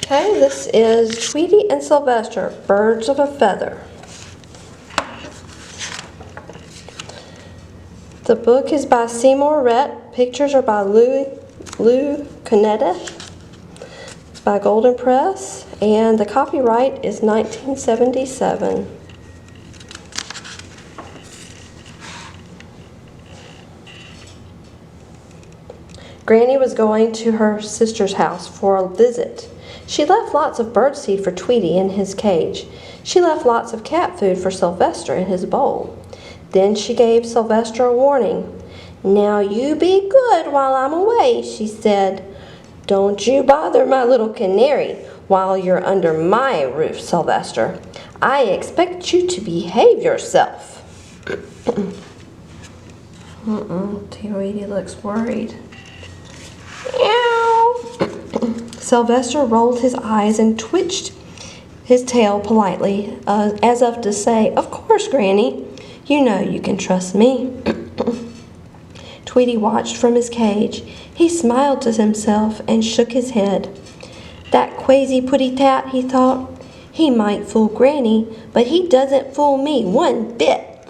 Okay, this is Tweety and Sylvester, Birds of a Feather. The book is by Seymour Rhett. Pictures are by Lou Canetta. It's by Golden Press, and the copyright is 1977. Granny was going to her sister's house for a visit. She left lots of birdseed for Tweety in his cage. She left lots of cat food for Sylvester in his bowl. Then she gave Sylvester a warning. "Now you be good while I'm away," she said. "Don't you bother my little canary while you're under my roof, Sylvester. I expect you to behave yourself." Tweety looks worried. Meow. Sylvester rolled his eyes and twitched his tail politely, as if to say, "Of course, Granny. You know you can trust me." Tweety watched from his cage. He smiled to himself and shook his head. "That crazy putty-tat," he thought. "He might fool Granny, but he doesn't fool me one bit."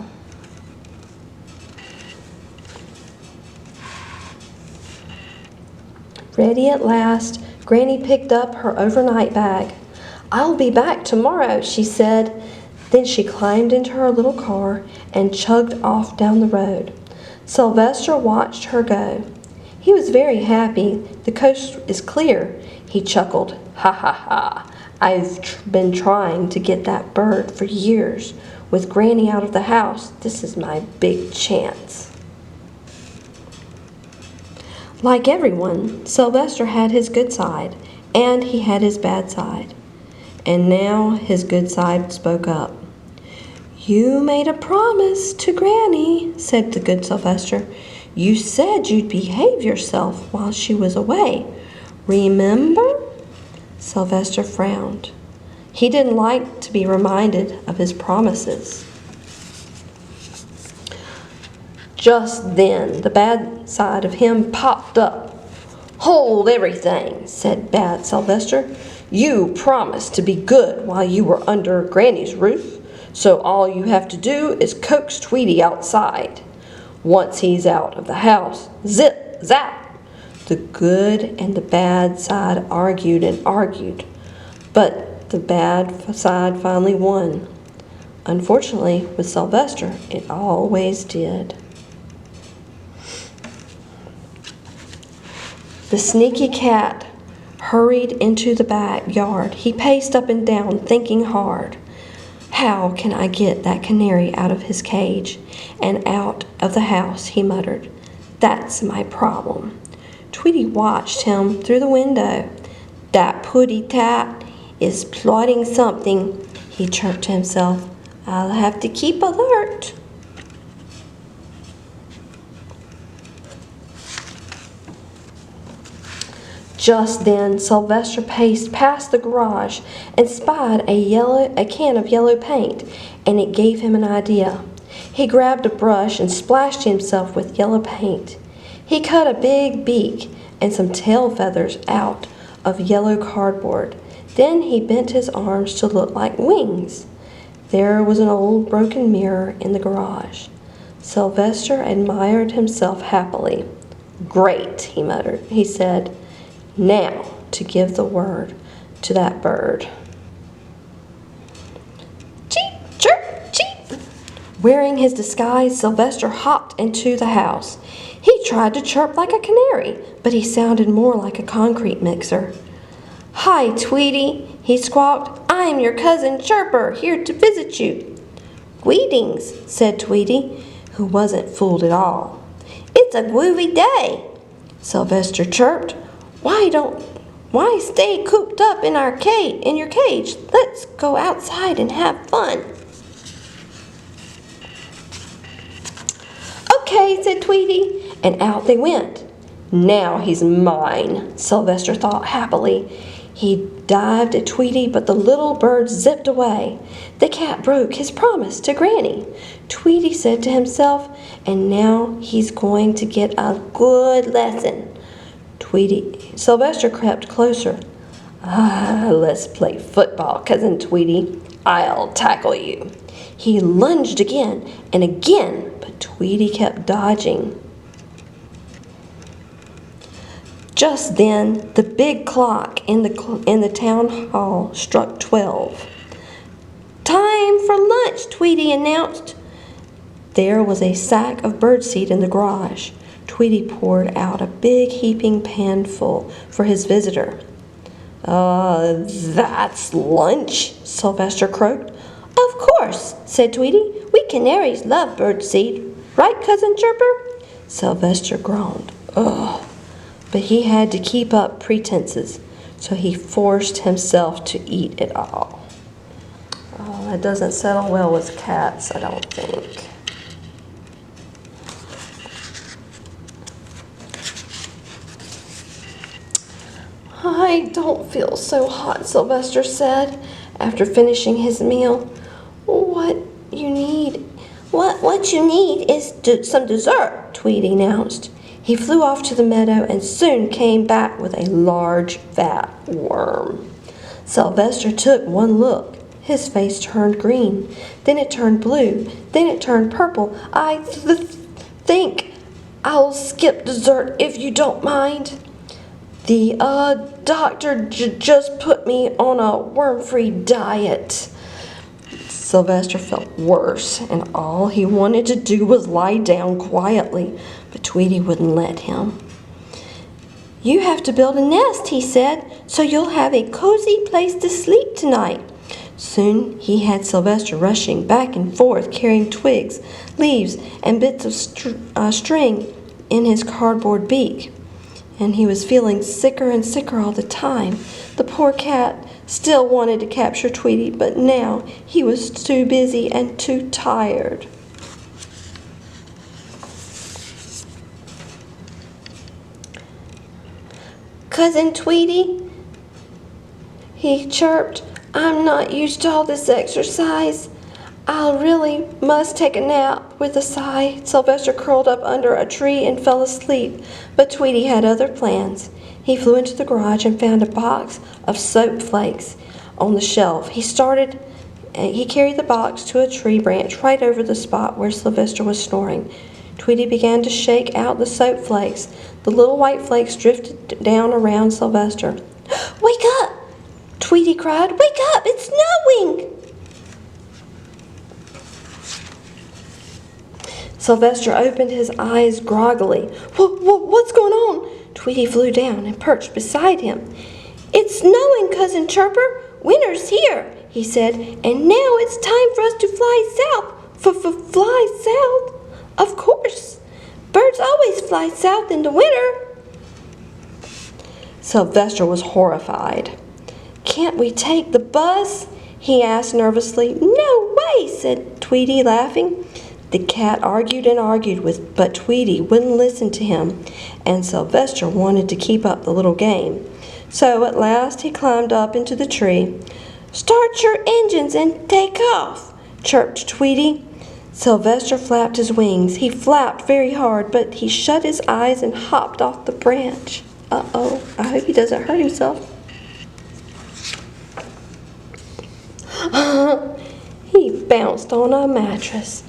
Ready at last, Granny picked up her overnight bag. "I'll be back tomorrow," she said. Then she climbed into her little car and chugged off down the road. Sylvester watched her go. He was very happy. "The coast is clear," he chuckled. "Ha ha ha. I've been trying to get that bird for years. With Granny out of the house, this is my big chance." Like everyone, Sylvester had his good side, and he had his bad side. And now his good side spoke up. "You made a promise to Granny," said the good Sylvester. "You said you'd behave yourself while she was away. Remember?" Sylvester frowned. He didn't like to be reminded of his promises. Just then, the bad side of him popped up. "Hold everything," said bad Sylvester. "You promised to be good while you were under Granny's roof, so all you have to do is coax Tweety outside. Once he's out of the house, zip, zap." The good and the bad side argued and argued, but the bad side finally won. Unfortunately, with Sylvester, it always did. The sneaky cat hurried into the backyard. He paced up and down, thinking hard. "How can I get that canary out of his cage and out of the house?" he muttered. "That's my problem." Tweety watched him through the window. "That putty-tat is plotting something," he chirped to himself. "I'll have to keep alert." Just then, Sylvester paced past the garage and spied a can of yellow paint, and it gave him an idea. He grabbed a brush and splashed himself with yellow paint. He cut a big beak and some tail feathers out of yellow cardboard. Then he bent his arms to look like wings. There was an old broken mirror in the garage. Sylvester admired himself happily. "Great," he muttered. He said, "Now to give the word to that bird." Cheep, chirp, cheep. Wearing his disguise, Sylvester hopped into the house. He tried to chirp like a canary, but he sounded more like a concrete mixer. "Hi, Tweety," he squawked. "I'm your cousin Chirper, here to visit you." "Greetings," said Tweety, who wasn't fooled at all. "It's a groovy day," Sylvester chirped. Why stay cooped up in your cage? Let's go outside and have fun." "Okay," said Tweety, and out they went. "Now he's mine," Sylvester thought happily. He dived at Tweety, but the little bird zipped away. The cat broke his promise to Granny. Tweety said to himself, "And now he's going to get a good lesson." Sylvester crept closer. Let's play football, Cousin Tweety. I'll tackle you." He lunged again and again, but Tweety kept dodging. Just then, the big clock in the town hall struck 12. "Time for lunch," Tweety announced. There was a sack of birdseed in the garage. Tweety poured out a big heaping panful for his visitor. That's lunch," Sylvester croaked. "Of course," said Tweety. "We canaries love birdseed. Right, Cousin Chirper?" Sylvester groaned. Ugh. But he had to keep up pretenses, so he forced himself to eat it all. Oh, that doesn't settle well with cats, I don't think. "I don't feel so hot," Sylvester said, after finishing his meal. What you need is some dessert," Tweety announced. He flew off to the meadow and soon came back with a large, fat worm. Sylvester took one look. His face turned green. Then it turned blue. Then it turned purple. "I think I'll skip dessert if you don't mind. The doctor just put me on a worm-free diet." Sylvester felt worse, and all he wanted to do was lie down quietly, but Tweety wouldn't let him. "You have to build a nest," he said, "so you'll have a cozy place to sleep tonight." Soon he had Sylvester rushing back and forth, carrying twigs, leaves, and bits of string in his cardboard beak. And he was feeling sicker and sicker all the time. The poor cat still wanted to capture Tweety, but now he was too busy and too tired. "Cousin Tweety," he chirped, "I'm not used to all this exercise. I really must take a nap." With a sigh, Sylvester curled up under a tree and fell asleep, but Tweety had other plans. He flew into the garage and found a box of soap flakes on the shelf. He carried the box to a tree branch right over the spot where Sylvester was snoring. Tweety began to shake out the soap flakes. The little white flakes drifted down around Sylvester. "Wake up!" Tweety cried. "Wake up! It's snowing!" Sylvester opened his eyes groggily. What's going on?" Tweety flew down and perched beside him. "It's snowing, Cousin Chirper. Winter's here," he said, "and now it's time for us to fly south. Fly south? Of course. Birds always fly south in the winter." Sylvester was horrified. "Can't we take the bus?" he asked nervously. "No way," said Tweety, laughing. The cat argued and argued but Tweety wouldn't listen to him, and Sylvester wanted to keep up the little game. So at last he climbed up into the tree. "Start your engines and take off," chirped Tweety. Sylvester flapped his wings. He flapped very hard, but he shut his eyes and hopped off the branch. Uh-oh, I hope he doesn't hurt himself. He bounced on a mattress.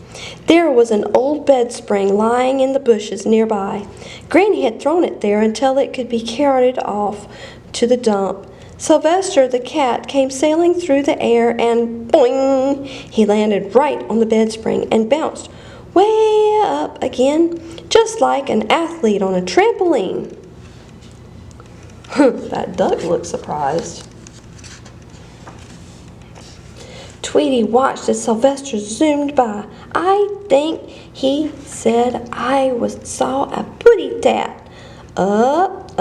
There was an old bed spring lying in the bushes nearby. Granny had thrown it there until it could be carried off to the dump. Sylvester the cat came sailing through the air and boing! He landed right on the bed spring and bounced way up again, just like an athlete on a trampoline. That duck looked surprised. Tweety watched as Sylvester zoomed by. "I think," he said, "I saw a booty tat." Up,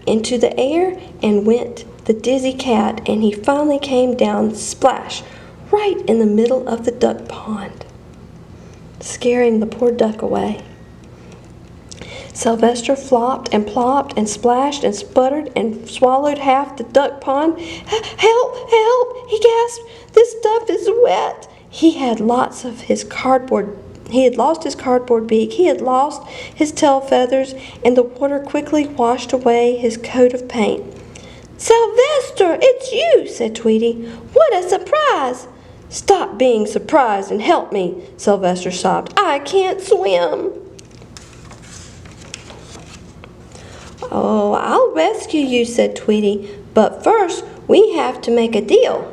into the air, and went the dizzy cat, and he finally came down splash right in the middle of the duck pond, scaring the poor duck away. Sylvester flopped and plopped and splashed and sputtered and swallowed half the duck pond. "Help, help," he gasped. "This stuff is wet." He had lost his cardboard beak, he had lost his tail feathers, and the water quickly washed away his coat of paint. "Sylvester!" "Sylvester, it's you," said Tweety. "What a surprise!" "Stop being surprised and help me," Sylvester sobbed. "I can't swim." "Oh, I'll rescue you," said Tweety. "But first, we have to make a deal."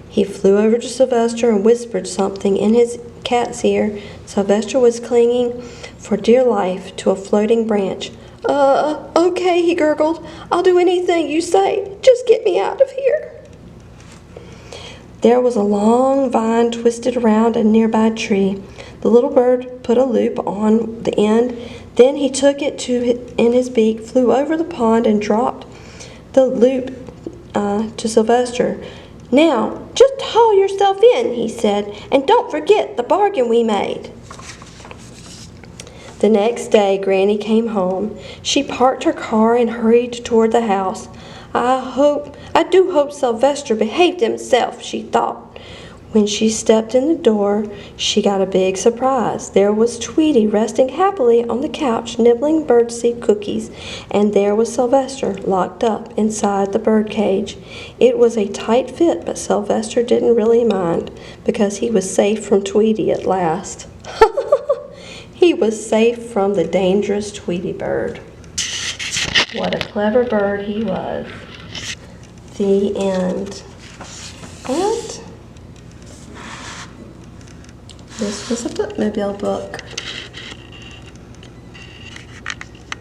He flew over to Sylvester and whispered something in his cat's ear. Sylvester was clinging for dear life to a floating branch. Okay," he gurgled. "I'll do anything you say. Just get me out of here." There was a long vine twisted around a nearby tree. The little bird put a loop on the end. Then he took it in his beak, flew over the pond, and dropped the loop to Sylvester. "Now, just haul yourself in," he said, "and don't forget the bargain we made." The next day, Granny came home. She parked her car and hurried toward the house. I do hope Sylvester behaved himself," she thought. When she stepped in the door, she got a big surprise. There was Tweety resting happily on the couch, nibbling birdseed cookies, and there was Sylvester locked up inside the bird cage. It was a tight fit, but Sylvester didn't really mind because he was safe from Tweety at last. He was safe from the dangerous Tweety bird. What a clever bird he was. The end. And this was a Bookmobile book.